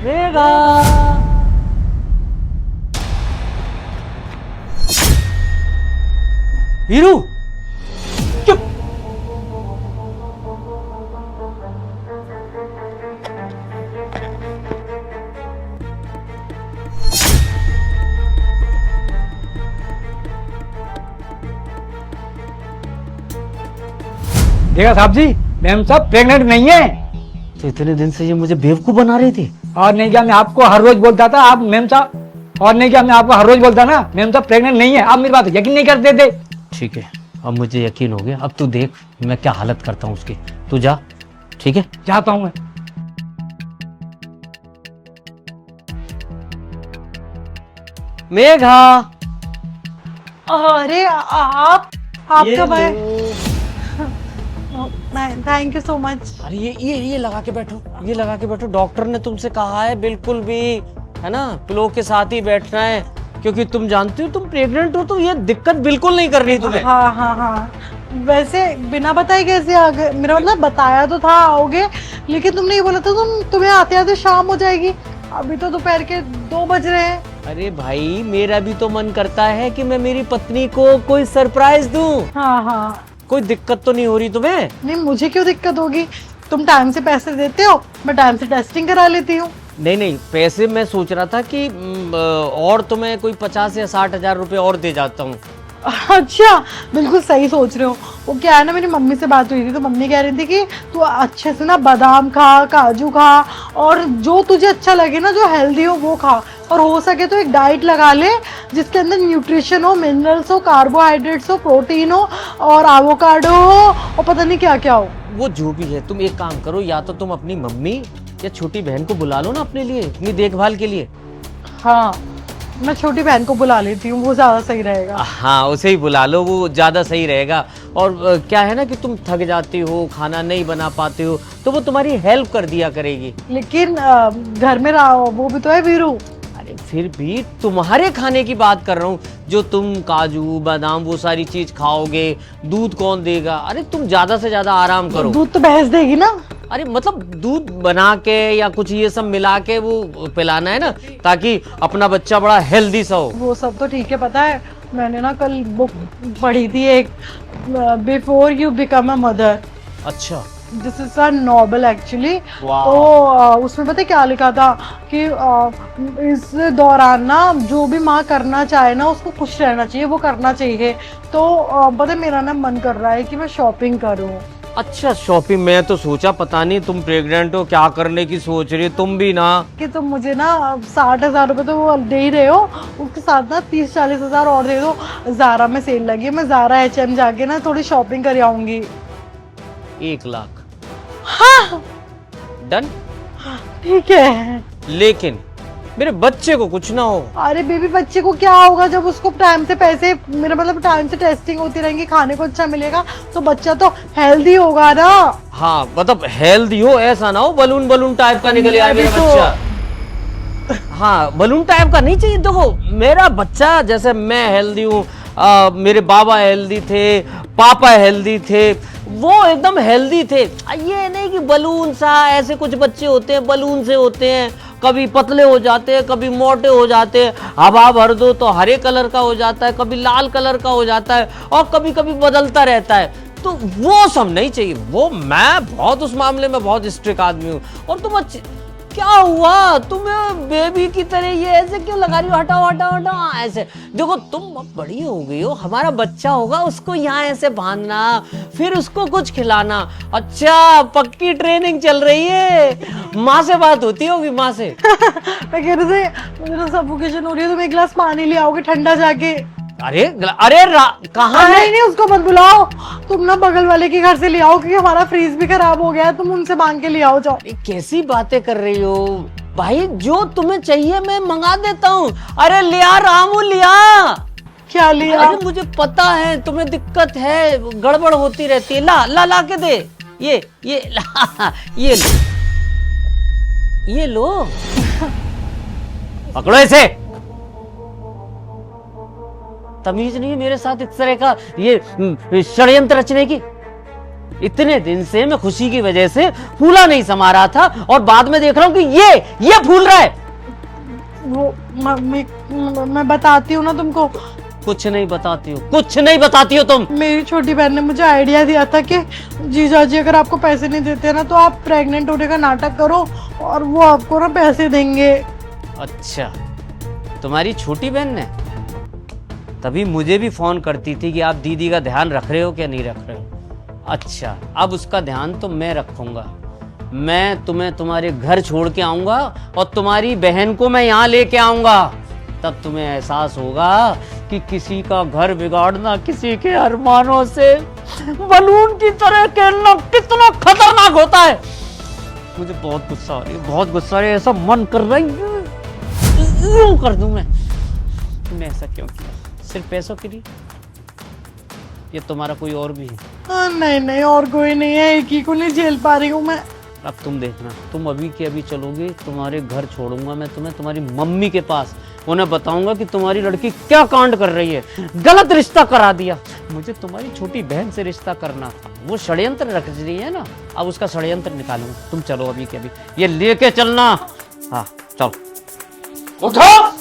मेघा। वीरू चुप। देखा साहब जी, मैम साहब प्रेग्नेंट नहीं है। तो इतने दिन से ये मुझे बेवकूफ बना रही थी। और नहीं क्या मैं आपको हर रोज बोलता था आप मैम साहब, और नहीं क्या मैं आपको हर रोज बोलता ना मैम साहब प्रेग्नेंट नहीं है, आप मेरी बात यकीन नहीं करते थे। ठीक है, अब मुझे यकीन हो गया। अब तू देख मैं क्या हालत करता हूँ उसकी। तू जा, ठीक है? जाता हूँ मैं। मेघा। अरे आप कब आए? Thank you so much. अरे ये लगा के बैठो, ये लगा के बैठो। डॉक्टर ने तुमसे कहा है बिल्कुल भी, है ना, पिलो के साथ ही बैठना है, क्योंकि तुम जानती हो तुम प्रेग्नेंट हो, तो ये दिक्कत बिल्कुल नहीं करनी तुम्हें। हाँ हाँ हाँ, वैसे बिना बताए कैसे आ गए? मेरा मतलब बताया तो था आओगे, लेकिन तुमने ये बोला था तुम्हें आते आते शाम हो जाएगी। अभी तो दोपहर के 2 बज रहे हैं। अरे भाई, मेरा भी तो मन करता है कि मैं मेरी पत्नी को कोई सरप्राइज दूं। हाँ हाँ, कोई दिक्कत तो नहीं हो रही तुम्हें? नहीं मुझे क्यों दिक्कत होगी? तुम टाइम से पैसे देते हो, मैं टाइम से टेस्टिंग करा लेती हूँ। नहीं, पैसे मैं सोच रहा था कि और तुम्हें कोई 50 या 60 हजार रुपए और दे जाता हूँ। अच्छा, बिल्कुल सही सोच रहे हो। वो क्या है ना, मेरी मम्मी से बात हुई थी तो मम्मी कह रही थी कि तू अच्छे से ना बादाम खा, काजू खा, और जो तुझे अच्छा लगे ना, जो हेल्दी हो वो खा, और हो सके तो एक डाइट लगा ले जिसके अंदर न्यूट्रिशन हो, मिनरल्स हो, कार्बोहाइड्रेट्स हो, प्रोटीन हो, और एवोकाडो हो, और पता नहीं क्या क्या हो। वो जो भी है, तुम एक काम करो, या तो तुम अपनी मम्मी या छोटी बहन को बुला लो ना अपने लिए, अपनी देखभाल के लिए। हाँ, मैं छोटी बहन को बुला लेती हूँ, वो ज्यादा सही रहेगा। हाँ, उसे ही बुला लो, वो ज्यादा सही रहेगा। और क्या है ना कि तुम थक जाती हो, खाना नहीं बना पाते हो, तो वो तुम्हारी हेल्प कर दिया करेगी। लेकिन घर में रहो, वो भी तो है वीरू। अरे फिर भी तुम्हारे खाने की बात कर रहा हूँ, जो तुम काजू बादाम वो सारी चीज खाओगे। दूध कौन देगा? अरे तुम ज्यादा से ज्यादा आराम करो। दूध तो भैंस देगी ना। अरे मतलब दूध बना के या कुछ ये सब मिला के वो पिलाना है ना, ताकि अपना बच्चा बड़ा हेल्दी सा हो। वो सब तो ठीक है, पता है मैंने ना कल बुक पढ़ी थी एक, before you become a mother. अच्छा। This is a novel actually. वाह। तो उसमें पता है क्या लिखा था कि इस दौरान ना जो भी माँ करना चाहे ना, उसको खुश रहना चाहिए, वो करना चाहिए। तो पता है मेरा ना मन कर रहा है कि मैं शॉपिंग करूँ। अच्छा, शॉपिंग। मैं तो सोचा पता नहीं तुम प्रेग्नेंट हो, क्या करने की सोच रही हो तुम भी ना। कि तुम मुझे ना 60,000 रुपए तो वो दे ही रहे हो, उसके साथ ना 30-40 हजार और दे दो। जारा में सेल लगी है, मैं जारा H&M जाके ना थोड़ी शॉपिंग कर आऊंगी। 1 लाख। हाँ डन। ठीक है। लेकिन मेरे बच्चे को कुछ ना हो। अरे बेबी, बच्चे को क्या होगा जब उसको टाइम से पैसे, मेरा मतलब टाइम से टेस्टिंग होती रहेंगी, खाने को अच्छा मिलेगा, तो बच्चा तो हेल्दी होगा ना। हाँ मतलब हेल्दी हो, ऐसा ना हो बलून बलून टाइप का निकल आए मेरा तो- बच्चा। हाँ, बलून टाइप का नहीं चाहिए। देखो मेरा बच्चा, जैसे मैं हेल्दी हूँ, मेरे बाबा हेल्दी थे, पापा हेल्दी थे, वो एकदम हेल्दी थे। ये नहीं कि बलून सा, ऐसे कुछ बच्चे होते हैं बलून से होते हैं, कभी पतले हो जाते हैं, कभी मोटे हो जाते हैं, हवा भर दो तो हरे कलर का हो जाता है, कभी लाल कलर का हो जाता है, और कभी कभी बदलता रहता है। तो वो सब नहीं चाहिए। वो मैं बहुत उस मामले में बहुत स्ट्रिक्ट आदमी हूँ। और तुम क्या हुआ तुम्हें बेबी की तरह ये ऐसे क्यों लगा रही हो? हटाओ हटाओ हटाओ ऐसे। देखो तुम अब बड़ी हो गई हो, हमारा बच्चा होगा, उसको यहाँ ऐसे बांधना, फिर उसको कुछ खिलाना। अच्छा, पक्की ट्रेनिंग चल रही है। माँ से बात होती होगी, माँ से। मैं कह रही थी मुझे ना सफोकेशन हो रही है, तुम एक गिलास पानी ले आओगे ठंडा जाके। अरे कहाँ है? नहीं नहीं, उसको मत बुलाओ, तुम ना बगल वाले के घर से ले आओ, क्योंकि हमारा फ्रीज भी खराब हो गया है, तुम उनसे मांग के ले आओ जाओ। कैसी बातें कर रही हो भाई? जो तुम्हें चाहिए मैं मंगा देता हूँ। अरे लिया रामू, लिया। क्या लिया? अरे मुझे पता है तुम्हें दिक्कत है, गड़बड़ होती रहती है। ला ला ला के दे। ये ला, ये लो, ये लो। पकड़ो इसे। तमीज नहीं है मेरे साथ इस तरह का ये षड्यंत्र रचने की। इतने दिन से मैं खुशी की वजह से फूला नहीं समा रहा था और बाद में देख रहा हूँ कि ये फूल रहा है। वो मैं बताती हूँ ना तुमको। कुछ नहीं बताती हो, कुछ नहीं बताती हो तुम। मेरी छोटी बहन ने मुझे आइडिया दिया था कि जीजा जी अगर आपको पैसे नहीं देते ना तो आप प्रेग्नेंट होने का नाटक करो और वो आपको ना पैसे देंगे। अच्छा, तुम्हारी छोटी बहन ने? तभी मुझे भी फोन करती थी कि आप दीदी का ध्यान रख रहे हो क्या नहीं रख रहे हो। अच्छा, अब उसका ध्यान तो मैं रखूंगा। मैं तुम्हें तुम्हारे घर छोड़ के आऊंगा और तुम्हारी बहन को मैं यहाँ लेके आऊंगा। तब तुम्हें एहसास होगा कि किसी का घर बिगाड़ना किसी के अरमानों से बलून की तरह खेलना कितना खतरनाक होता है। मुझे बहुत गुस्सा आ रही है, बहुत गुस्सा आ रही है। ऐसा मन कर रहा है यूं कर दूं मैं। तुमने ऐसा क्यों किया? सिर्फ पैसों के लिए? ये तुम्हारा कोई और भी है? नहीं और कोई नहीं है, एक ही को नहीं झेल पा रही हूँ मैं। अब तुम देखना, तुम अभी के अभी चलोगे, तुम्हारे घर छोड़ूंगा मैं तुम्हें तुम्हारी मम्मी के पास। उन्हें बताऊंगा कि तुम्हारी लड़की क्या कांड कर रही है, गलत रिश्ता करा दिया। मुझे तुम्हारी छोटी बहन से रिश्ता करना था, वो षड्यंत्र रख रही है ना, अब उसका षड्यंत्र निकालूंगा। तुम चलो अभी के अभी, ये लेके चलना। हाँ चलो। उठो।